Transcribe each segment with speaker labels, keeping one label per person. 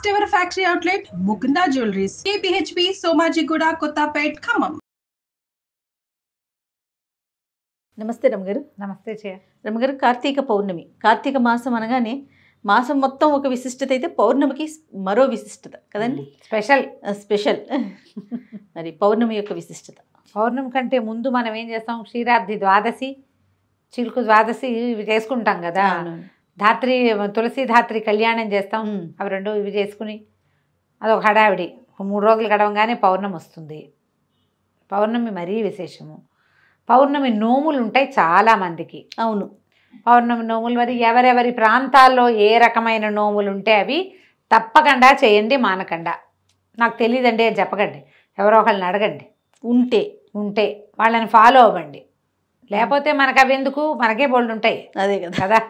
Speaker 1: First ever factory outlet Mukunda jewelleries, KPHP, Somajiguda, Kothapet, Khammam.
Speaker 2: నమస్తే రమగారు.
Speaker 3: నమస్తే చే
Speaker 2: రమగారు, కార్తీక పౌర్ణమి. కార్తీక మాసం అనగానే మాసం మొత్తం ఒక విశిష్టత అయితే పౌర్ణమికి మరో విశిష్టత కదండి, స్పెషల్. మరి పౌర్ణమి యొక్క విశిష్టత.
Speaker 3: పౌర్ణమి కంటే ముందు మనం ఏం చేస్తాం, క్షీరాబ్ది ద్వాదశి, చిలుకు ద్వాదశి ఇవి చేసుకుంటాం కదా. ధాత్రి, తులసి ధాత్రి కళ్యాణం చేస్తాం. అవి రెండు ఇవి చేసుకుని అదొక హడావిడి. 3 రోజులు గడవగానే పౌర్ణమి వస్తుంది. పౌర్ణమి మరీ విశేషము. పౌర్ణమి నోములు ఉంటాయి చాలామందికి.
Speaker 2: అవును,
Speaker 3: పౌర్ణమి నోములు మరి ఎవరెవరి ప్రాంతాల్లో ఏ రకమైన నోములు ఉంటే అవి తప్పకుండా చేయండి, మానకుండా. నాకు తెలియదండి అని చెప్పకండి, ఎవరో ఒకళ్ళని అడగండి. ఉంటే వాళ్ళని ఫాలో అవ్వండి. లేకపోతే మనకు అవి ఎందుకు, మనకే బోల్డ్ ఉంటాయి.
Speaker 2: అదే
Speaker 3: కదా.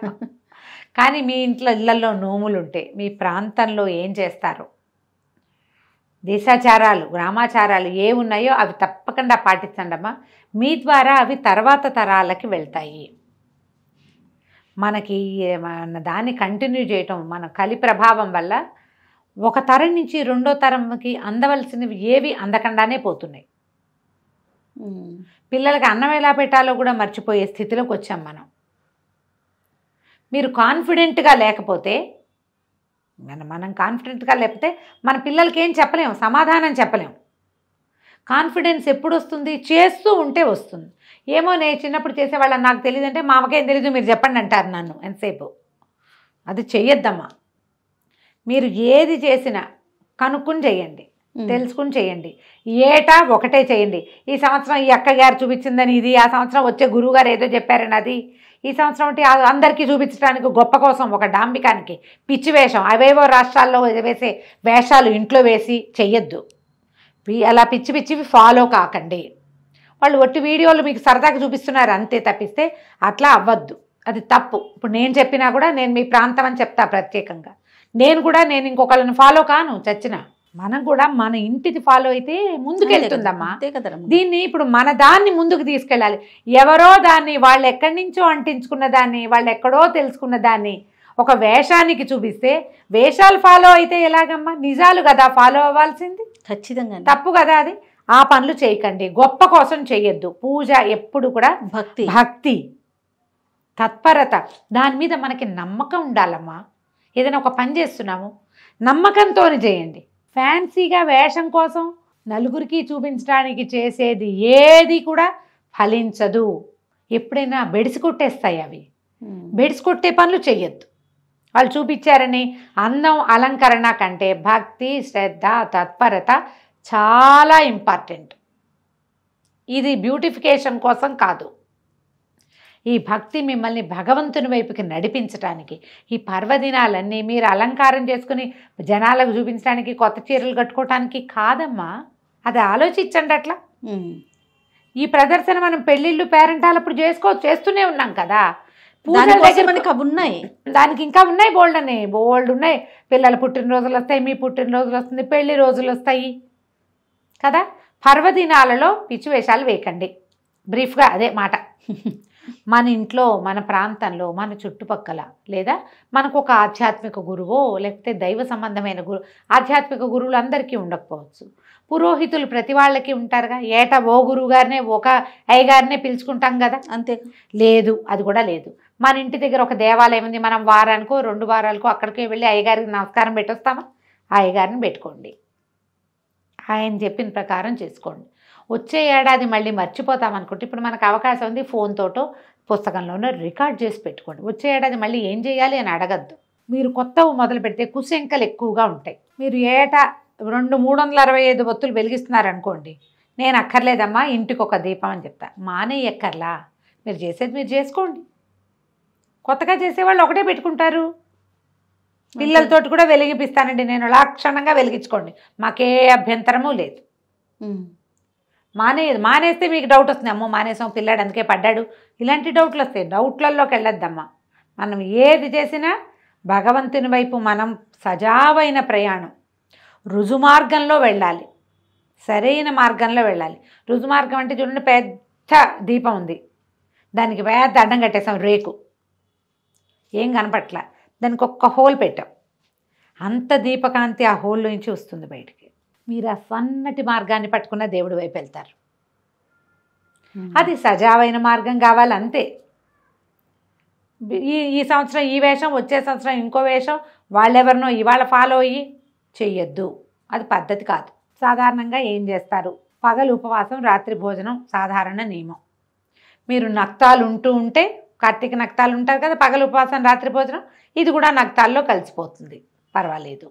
Speaker 3: కానీ మీ ఇళ్ళల్లో నోములు ఉంటే మీ ప్రాంతంలో ఏం చేస్తారో, దేశాచారాలు, గ్రామాచారాలు ఏ ఉన్నాయో అవి తప్పకుండా పాటించండి అమ్మా. మీ ద్వారా అవి తర్వాత తరాలకి వెళ్తాయి. మనకి దాన్ని కంటిన్యూ చేయటం, మన కలి ప్రభావం వల్ల ఒక తరం నుంచి రెండో తరంకి అందవలసినవి ఏవి అందకుండానే పోతున్నాయి. పిల్లలకి అన్నం ఎలా పెట్టాలో కూడా మర్చిపోయే స్థితిలోకి వచ్చాం మనం. మీరు కాన్ఫిడెంట్గా లేకపోతే, మనం కాన్ఫిడెంట్గా లేకపోతే మన పిల్లలకి ఏం చెప్పలేము, సమాధానం చెప్పలేము. కాన్ఫిడెన్స్ ఎప్పుడు వస్తుంది, చేస్తూ ఉంటే వస్తుంది. ఏమో నేను చిన్నప్పుడు చేసేవాళ్ళని నాకు తెలియదంటే మా అమ్మకేం తెలీదు మీరు చెప్పండి అంటారు నన్ను ఎంతసేపు. అది చెయ్యొద్దమ్మా. మీరు ఏది చేసినా కనుక్కుని చేయండి, తెలుసుకుని చేయండి. ఏటా ఒకటే చేయండి. ఈ సంవత్సరం ఈ అక్కగారు చూపించిందని ఇది, ఆ సంవత్సరం వచ్చే గురువుగారు ఏదో చెప్పారని అది, ఈ సంవత్సరం అంటే అందరికీ చూపించడానికి గొప్ప కోసం ఒక డాంబికానికి పిచ్చి వేషం, అవేవో రాష్ట్రాల్లో వేసే వేషాలు ఇంట్లో వేసి చెయ్యొద్దు. అలా పిచ్చి పిచ్చివి ఫాలో కాకండి. వాళ్ళు ఒట్టి వీడియోలు మీకు సరదాగా చూపిస్తున్నారు అంతే తప్పిస్తే అట్లా అవ్వద్దు, అది తప్పు. ఇప్పుడు నేను చెప్పినా కూడా నేను మీ ప్రాంతం అని చెప్తా ప్రత్యేకంగా. నేను ఇంకొకళ్ళని ఫాలో కాను చచ్చిన. మనం కూడా మన ఇంటిది ఫాలో అయితే ముందుకెళ్తుందమ్మా. దీన్ని ఇప్పుడు మన దాన్ని ముందుకు తీసుకెళ్ళాలి. ఎవరో దాన్ని, వాళ్ళు ఎక్కడి నుంచో అంటించుకున్న దాన్ని, వాళ్ళు ఎక్కడో తెలుసుకున్న దాన్ని ఒక వేషానికి చూపిస్తే, వేషాలు ఫాలో అయితే ఎలాగమ్మా? నిజాలు కదా ఫాలో అవ్వాల్సింది.
Speaker 2: ఖచ్చితంగా
Speaker 3: తప్పు కదా అది. ఆ పనులు చేయకండి, గొప్ప కోసం చెయ్యొద్దు. పూజ ఎప్పుడు కూడా భక్తి, తత్పరత, దాని మీద మనకి నమ్మకం ఉండాలమ్మా. ఏదైనా ఒక పని చేస్తున్నాము నమ్మకంతో చేయండి. ఫ్యాన్సీగా వేషం కోసం నలుగురికి చూపించడానికి చేసేది ఏది కూడా ఫలించదు. ఎప్పుడైనా బెడిసి కొట్టేస్తాయి అవి. బెడిసి కొట్టే పనులు చెయ్యొద్దు. వాళ్ళు చూపించారని అందం, అలంకరణ కంటే భక్తి, శ్రద్ధ, తత్పరత చాలా ఇంపార్టెంట్. ఇది బ్యూటిఫికేషన్ కోసం కాదు. ఈ భక్తి మిమ్మల్ని భగవంతుని వైపుకి నడిపించడానికి, ఈ పర్వదినాలన్నీ మీరు అలంకారం చేసుకుని జనాలకు చూపించడానికి, కొత్త చీరలు కట్టుకోవటానికి కాదమ్మా. అది ఆలోచించండి అట్లా. ఈ ప్రదర్శన మనం పెళ్ళిళ్ళు, పేరెంటాలప్పుడు చేస్తూనే ఉన్నాం కదా.
Speaker 2: మనకి అవి ఉన్నాయి,
Speaker 3: దానికి ఇంకా ఉన్నాయి, బోల్డ్ ఉన్నాయి. పిల్లల పుట్టినరోజులు వస్తాయి, మీ పుట్టినరోజులు వస్తుంది, పెళ్లి రోజులు వస్తాయి కదా. పర్వదినాలలో పిచ్చి వేషాలు వేయకండి. బ్రీఫ్గా అదే మాట. మన ఇంట్లో, మన ప్రాంతంలో, మన చుట్టుపక్కల, లేదా మనకు ఒక ఆధ్యాత్మిక గురువో లేకపోతే దైవ సంబంధమైన ఆధ్యాత్మిక గురువులు అందరికీ ఉండకపోవచ్చు. పురోహితులు ప్రతి వాళ్ళకి ఉంటారుగా. ఏటా ఓ గురువు గారినే, ఒక అయ్యగారినే పిలుచుకుంటాం కదా. అంతే లేదు, అది కూడా లేదు. మన ఇంటి దగ్గర ఒక దేవాలయం ఉంది, మనం వారానికో 2 వారాలకో అక్కడికే వెళ్ళి అయ్యగారికి నమస్కారం పెట్టొస్తామా? ఆ అయ్యగారిని పెట్టుకోండి, ఆయన చెప్పిన ప్రకారం చేసుకోండి. వచ్చే ఏడాది మళ్ళీ మర్చిపోతామనుకుంటే ఇప్పుడు మనకు అవకాశం ఉంది, ఫోన్ తోటో పుస్తకంలోనో రికార్డ్ చేసి పెట్టుకోండి. వచ్చే ఏడాది మళ్ళీ ఏం చేయాలి అని అడగద్దు. మీరు కొత్తవి మొదలు పెడితే కుశంకలు ఎక్కువగా ఉంటాయి. మీరు ఏటా 365 ఒత్తులు వెలిగిస్తున్నారనుకోండి, నేను అక్కర్లేదమ్మా ఇంటికి ఒక దీపం అని చెప్తా. ఎక్కర్లా, మీరు చేసేది మీరు చేసుకోండి. కొత్తగా చేసేవాళ్ళు ఒకటే పెట్టుకుంటారు. పిల్లలతోటి కూడా వెలిగిపిస్తానండి నేను, లక్షణంగా వెలిగించుకోండి, మాకే అభ్యంతరము లేదు. మానేస్తే మీకు డౌట్ వస్తుంది, అమ్మో మానేసాం పిల్లాడు అందుకే పడ్డాడు, ఇలాంటి డౌట్లు వస్తాయి. డౌట్లలోకి వెళ్ళొద్దమ్మా. మనం ఏది చేసినా భగవంతుని వైపు మనం సజావైన ప్రయాణం, రుజుమార్గంలో వెళ్ళాలి, సరైన మార్గంలో వెళ్ళాలి. రుజుమార్గం అంటే చూడండి, పెద్ద దీపం ఉంది, దానికి పెద్ద అడ్డం కట్టేసాం, రేకు ఏం కనపట్ల, దానికి ఒక్క హోల్ పెట్టాం. అంత దీపకాంతి ఆ హోల్లో నుంచి వస్తుంది బయటికి. మీరు ఆ సన్నటి మార్గాన్ని పట్టుకున్న దేవుడి వైపు వెళ్తారు. అది సజావైన మార్గం కావాలి అంతే. ఈ సంవత్సరం ఈ వేషం, వచ్చే సంవత్సరం ఇంకో వేషం, వాళ్ళెవరినో ఇవాళ ఫాలో అయ్యి చెయ్యొద్దు. అది పద్ధతి కాదు. సాధారణంగా ఏం చేస్తారు? పగలు ఉపవాసం, రాత్రి భోజనం సాధారణ నియమం. మీరు నక్తాలు ఉంటే కార్తీక నక్తాలు ఉంటారు కదా, పగలు ఉపవాసం రాత్రి భోజనం, ఇది కూడా నక్తాల్లో కలిసిపోతుంది, పర్వాలేదు.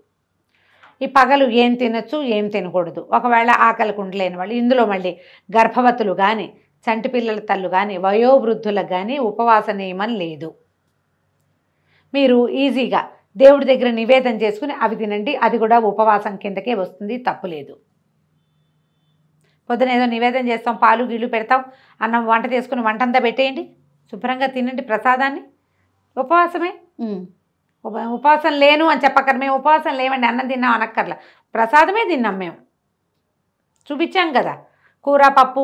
Speaker 3: ఈ పగలు ఏం తినచ్చు ఏం తినకూడదు, ఒకవేళ ఆకలికి ఉండలేని వాళ్ళు, ఇందులో మళ్ళీ గర్భవతులు కానీ చంటి పిల్లల తల్లు కానీ వయోవృద్ధులకు కానీ ఉపవాస నియమం లేదు. మీరు ఈజీగా దేవుడి దగ్గర నివేదన చేసుకుని అవి తినండి, అది కూడా ఉపవాసం కిందకే వస్తుంది, తప్పులేదు. పొద్దున ఏదో నివేదన చేస్తాం, పాలు గిళ్ళు పెడతాం, అన్నం వంట చేసుకుని వంటంతా పెట్టేయండి, శుభ్రంగా తినండి ప్రసాదాన్ని, ఉపవాసమే. ఉపవాసం లేను అని చెప్పక్కర్, మేము ఉపవాసం లేవండి అన్నం తిన్నాం అనక్కర్లా, ప్రసాదమే తిన్నాం మేము, చూపించాం కదా. కూర పప్పు,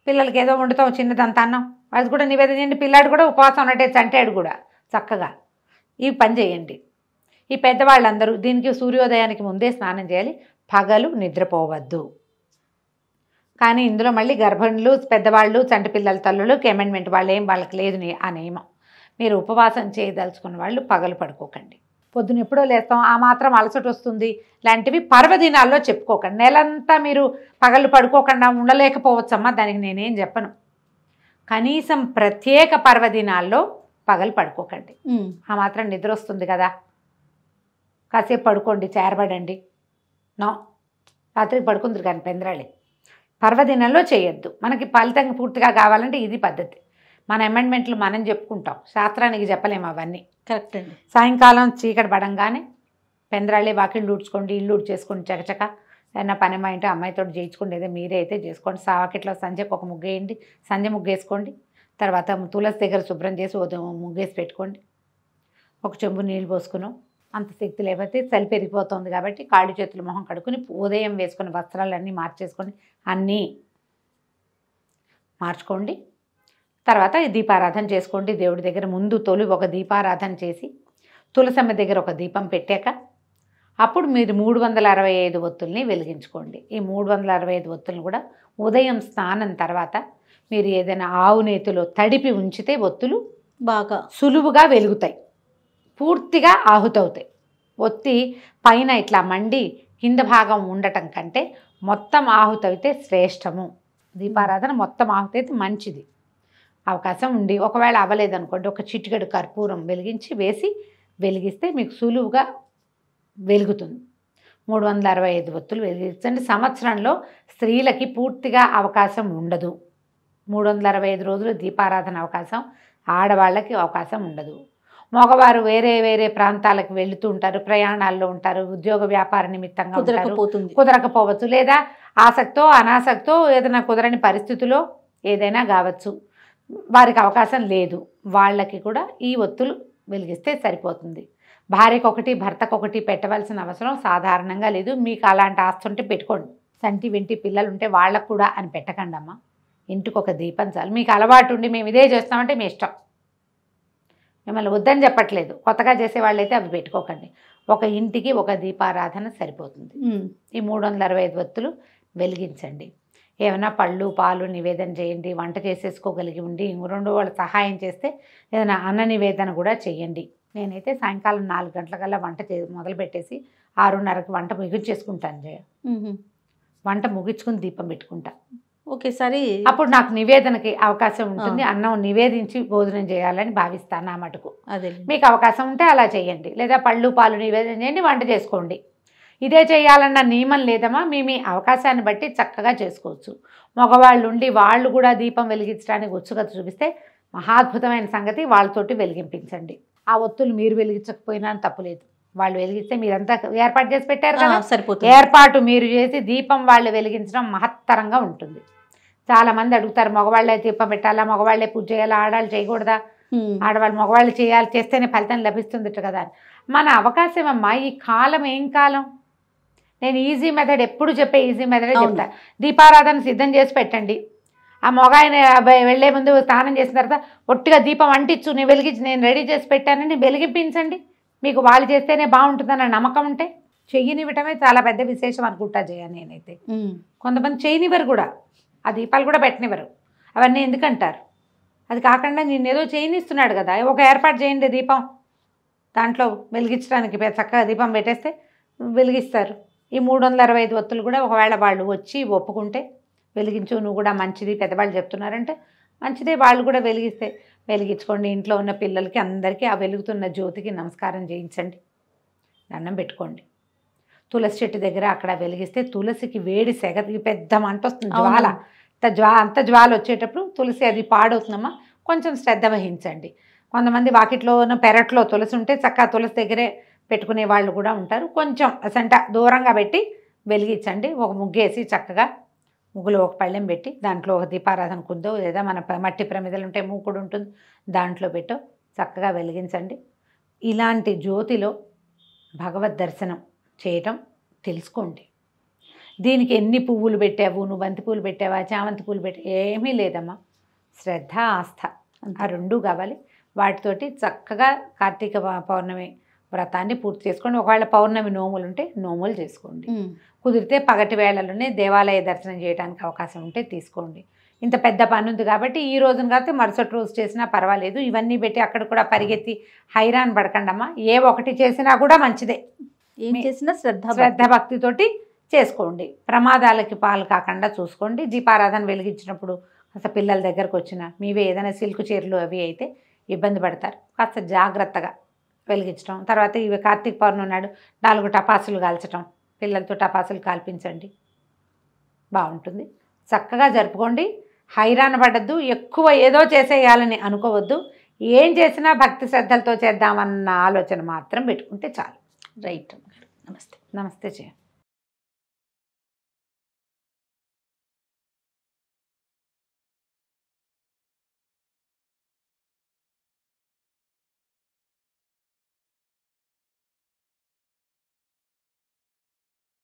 Speaker 3: పిల్లలకి ఏదో వండుతాం చిన్నదంత అన్నం, అది కూడా నివేదన చేయండి. పిల్లాడు కూడా ఉపవాసం ఉన్నట్టే చంటాడు కూడా చక్కగా. ఈ పని చేయండి. ఈ పెద్దవాళ్ళందరూ దీనికి సూర్యోదయానికి ముందే స్నానం చేయాలి, పగలు నిద్రపోవద్దు. కానీ ఇందులో మళ్ళీ గర్భిణులు, పెద్దవాళ్ళు, చంటి పిల్లల తల్లులకి అమెండ్మెంట్, వాళ్ళకి లేదు ఆ నియమం. మీరు ఉపవాసం చేయదలుచుకున్న వాళ్ళు పగలు పడుకోకండి. పొద్దున ఎప్పుడో లేస్తాం, ఆ మాత్రం అలసట వస్తుంది లాంటివి పర్వదినాల్లో చెప్పుకోకండి. నెలంతా మీరు పగలు పడుకోకుండా ఉండలేకపోవచ్చమ్మా, దానికి నేనేం చెప్పను. కనీసం ప్రత్యేక పర్వదినాల్లో పగలు పడుకోకండి. ఆ మాత్రం నిద్ర వస్తుంది కదా, కాసేపు పడుకోండి, చేరబడండి. నో, రాత్రికి పడుకుందరు కానీ పెందరాళి. పర్వదినంలో చేయొద్దు. మనకి ఫలితం పూర్తిగా కావాలంటే ఇది పద్ధతి. మన అమెండ్మెంట్లు మనం చెప్పుకుంటాం, శాస్త్రానికి చెప్పలేము అవన్నీ.
Speaker 2: కరెక్ట్ అండి.
Speaker 3: సాయంకాలం చీకటి పడంగానే పెందరాళ్ళే వాకిళ్ళు ఊడ్చుకోండి, ఇల్లు ఊడ్చేసుకోండి, చకచక. ఏదైనా పని మా ఇంటి అమ్మాయితో చేయించుకోండి, ఏదో మీరే అయితే చేసుకోండి. సావాకిట్లో సంజకి ఒక ముగ్గు వేయండి, సంజ ముగ్గేసుకోండి. తర్వాత తులసి దగ్గర శుభ్రం చేసి ముగ్గేసి పెట్టుకోండి. ఒక చెంబు నీళ్ళు పోసుకున్నాం, అంత శక్తి లేకపోతే చలి పెరిగిపోతుంది కాబట్టి కాళ్ళు చేతులు మొహం కడుక్కుని ఉదయం వేసుకున్న వస్త్రాలన్నీ మార్చేసుకోండి, అన్నీ మార్చుకోండి. తర్వాత దీపారాధన చేసుకోండి. దేవుడి దగ్గర ముందు తొలి ఒక దీపారాధన చేసి తులసమ్మ దగ్గర ఒక దీపం పెట్టాక అప్పుడు మీరు 365 ఒత్తుల్ని వెలిగించుకోండి. ఈ 365 ఒత్తులను కూడా ఉదయం స్నానం తర్వాత మీరు ఏదైనా ఆవు నేతిలో తడిపి ఉంచితే ఒత్తులు
Speaker 2: బాగా
Speaker 3: సులువుగా వెలుగుతాయి, పూర్తిగా ఆహుతవుతాయి. ఒత్తి పైన ఇట్లా మండి కింద భాగం ఉండటం కంటే మొత్తం ఆహుతయితే శ్రేష్టము. దీపారాధన మొత్తం ఆహుతయితే మంచిది. అవకాశం ఉండి ఒకవేళ అవ్వలేదనుకోండి, ఒక చిటికెడు కర్పూరం వెలిగిస్తే మీకు సులువుగా వెలుగుతుంది. 365 ఒత్తులు వెలిగించండి. సంవత్సరంలో స్త్రీలకి పూర్తిగా అవకాశం ఉండదు. 365 రోజులు దీపారాధన అవకాశం ఆడవాళ్ళకి అవకాశం ఉండదు. మగవారు వేరే వేరే ప్రాంతాలకు వెళుతూ ఉంటారు, ప్రయాణాల్లో ఉంటారు, ఉద్యోగ వ్యాపార నిమిత్తంగా కుదరకపోవచ్చు, లేదా ఆసక్తో అనాసక్తో ఏదైనా కుదరని పరిస్థితిలో ఏదైనా కావచ్చు, వారికి అవకాశం లేదు. వాళ్ళకి కూడా ఈ ఒత్తులు వెలిగిస్తే సరిపోతుంది. భార్యకు ఒకటి భర్తకు ఒకటి పెట్టవలసిన అవసరం సాధారణంగా లేదు. మీకు అలాంటి ఆస్తి ఉంటే పెట్టుకోండి. సంటి వెంటి పిల్లలు ఉంటే వాళ్ళకు కూడా అని పెట్టకండి అమ్మ. ఇంటికి ఒక దీపం చాలు. మీకు అలవాటు ఉండి మేము ఇదే చేస్తామంటే మీ ఇష్టం, మిమ్మల్ని వద్దని చెప్పట్లేదు. కొత్తగా చేసేవాళ్ళైతే అవి పెట్టుకోకండి. ఒక ఇంటికి ఒక దీపారాధన సరిపోతుంది. ఈ 365 ఒత్తులు వెలిగించండి. ఏమైనా పళ్ళు పాలు నివేదన చేయండి. వంట చేసేసుకోగలిగి ఉండి 2 వాళ్ళు సహాయం చేస్తే ఏదైనా అన్న నివేదన కూడా చేయండి. నేనైతే సాయంకాలం 4 గంటలకల్లా వంట మొదలు పెట్టేసి 6:30కి వంట ముగించేసుకుంటాను జయ. వంట ముగించుకుని దీపం పెట్టుకుంటా
Speaker 2: ఒకేసారి.
Speaker 3: అప్పుడు నాకు నివేదనకి అవకాశం ఉంటుంది. అన్నం నివేదించి భోజనం చేయాలని భావిస్తాను. నా మటుకు
Speaker 2: అదే
Speaker 3: మీకు అవకాశం ఉంటే అలా చేయండి, లేదా పళ్ళు పాలు నివేదన చేయండి, వంట చేసుకోండి. ఇదే చేయాలన్న నియమం లేదమ్మా. మీ అవకాశాన్ని బట్టి చక్కగా చేసుకోవచ్చు. మగవాళ్ళు ఉండి వాళ్ళు కూడా దీపం వెలిగించడానికి ఉత్సుకత చూపిస్తే మహాద్భుతమైన సంగతి, వాళ్ళతోటి వెలిగింపించండి. ఆ ఒత్తులు మీరు వెలిగించకపోయినా తప్పులేదు, వాళ్ళు వెలిగిస్తే మీరంతా ఏర్పాటు చేసి పెట్టారు కదా,
Speaker 2: సరిపోతుంది.
Speaker 3: ఏర్పాటు మీరు చేసి దీపం వాళ్ళు వెలిగించడం మహత్తరంగా ఉంటుంది. చాలామంది అడుగుతారు, మగవాళ్ళే దీపం పెట్టాలా, మగవాళ్ళే పూజ చేయాలా, ఆడవాళ్ళు చేయకూడదా, ఆడవాళ్ళు మగవాళ్ళు చేయాలి, చేస్తేనే ఫలితం లభిస్తుంది కదా. మన అవకాశం అమ్మా. ఈ కాలం ఏం కాలం. నేను ఈజీ మెథడ్ ఎప్పుడు చెప్పే ఈజీ మెథడే చెప్తా. దీపారాధన సిద్ధం చేసి పెట్టండి. ఆ మొగాయన వెళ్ళే ముందు స్నానం చేసిన తర్వాత ఒట్టిగా దీపం అంటించు, నేను వెలిగించి నేను రెడీ చేసి పెట్టానని వెలిగింపించండి. మీకు వాళ్ళు చేస్తేనే బాగుంటుందన్న నమ్మకం ఉంటే చెయ్యనివ్వటమే చాలా పెద్ద విశేషం అనుకుంటా జయ నేనైతే. కొంతమంది చేయనివ్వరు కూడా, ఆ దీపాలు కూడా పెట్టనివ్వరు. అవన్నీ ఎందుకంటారు? అది కాకుండా నేను ఏదో చేయనిస్తున్నాడు కదా, ఒక ఏర్పాటు చేయండి దీపం, దాంట్లో వెలిగించడానికి చక్కగా దీపం పెట్టేస్తే వెలిగిస్తారు. ఈ 365 ఒత్తులు కూడా ఒకవేళ వాళ్ళు వచ్చి ఒప్పుకుంటే వెలిగించు, నువ్వు కూడా మంచిది పెద్దవాళ్ళు చెప్తున్నారంటే మంచిదే, వాళ్ళు కూడా వెలిగిస్తే వెలిగించుకోండి. ఇంట్లో ఉన్న పిల్లలకి అందరికీ ఆ వెలుగుతున్న జ్యోతికి నమస్కారం చేయించండి, దండం పెట్టుకోండి. తులసి చెట్టు దగ్గర అక్కడ వెలిగిస్తే తులసికి వేడి సెగకి పెద్ద మంట వస్తుంది, జ్వాల. అంత జ్వాల వచ్చేటప్పుడు తులసి అది పాడవుతుందమ్మా, కొంచెం శ్రద్ధ వహించండి. కొంతమంది వాకిట్లోనూ పెరట్లో తులసి ఉంటే చక్కగా తులసి దగ్గరే పెట్టుకునే వాళ్ళు కూడా ఉంటారు. కొంచెం అసంట దూరంగా పెట్టి వెలిగించండి. ఒక ముగ్గేసి చక్కగా ముగ్గులో ఒక పళ్ళెం పెట్టి దాంట్లో ఒక దీపారాధన కుందో లేదా మన మట్టి ప్రమిదలు ఉంటే మూకుడు ఉంటుంది, దాంట్లో పెట్టో చక్కగా వెలిగించండి. ఇలాంటి జ్యోతిలో భగవద్ దర్శనం చేయటం తెలుసుకోండి. దీనికి ఎన్ని పువ్వులు పెట్టావు, నువ్వు బంతి పూలు పెట్టావా, చామంతి పూలు పెట్టావు, ఏమీ లేదమ్మా. శ్రద్ధ, ఆస్థ ఆ రెండూ కావాలి. వాటితోటి చక్కగా కార్తీక పౌర్ణమి వ్రతాన్ని పూర్తి చేసుకోండి. ఒకవేళ పౌర్ణమి నోములు ఉంటే నోములు చేసుకోండి. కుదిరితే పగటి వేళలోనే దేవాలయ దర్శనం చేయడానికి అవకాశం ఉంటే తీసుకోండి. ఇంత పెద్ద పని ఉంది కాబట్టి ఈ రోజున కాబట్టి మరుసటి రోజు చేసినా పర్వాలేదు. ఇవన్నీ పెట్టి అక్కడ కూడా పరిగెత్తి హైరాన్ పడకండమ్మా. ఏ ఒకటి చేసినా కూడా మంచిదే,
Speaker 2: ఏం చేసినా
Speaker 3: శ్రద్ధ భక్తితోటి చేసుకోండి. ప్రమాదాలకి పాలు కాకుండా చూసుకోండి. దీపారాధన వెలిగించినప్పుడు కాస్త పిల్లల దగ్గరకు వచ్చిన మీవే ఏదైనా సిల్క్ చీరలు అవి అయితే ఇబ్బంది పడతారు, కాస్త జాగ్రత్తగా వెలిగించడం. తర్వాత ఇవి కార్తీక పౌర్ణమి నాడు 4 టపాసులు కాల్చడం, పిల్లలతో టపాసులు కాల్పించండి, బాగుంటుంది. చక్కగా జరుపుకోండి. హైరాణ పడద్దు, ఎక్కువ ఏదో చేసేయాలని అనుకోవద్దు. ఏం చేసినా భక్తి శ్రద్ధలతో చేద్దామన్న ఆలోచన మాత్రం పెట్టుకుంటే చాలు.
Speaker 2: రైట్. నమస్తే.
Speaker 3: నమస్తే జయ.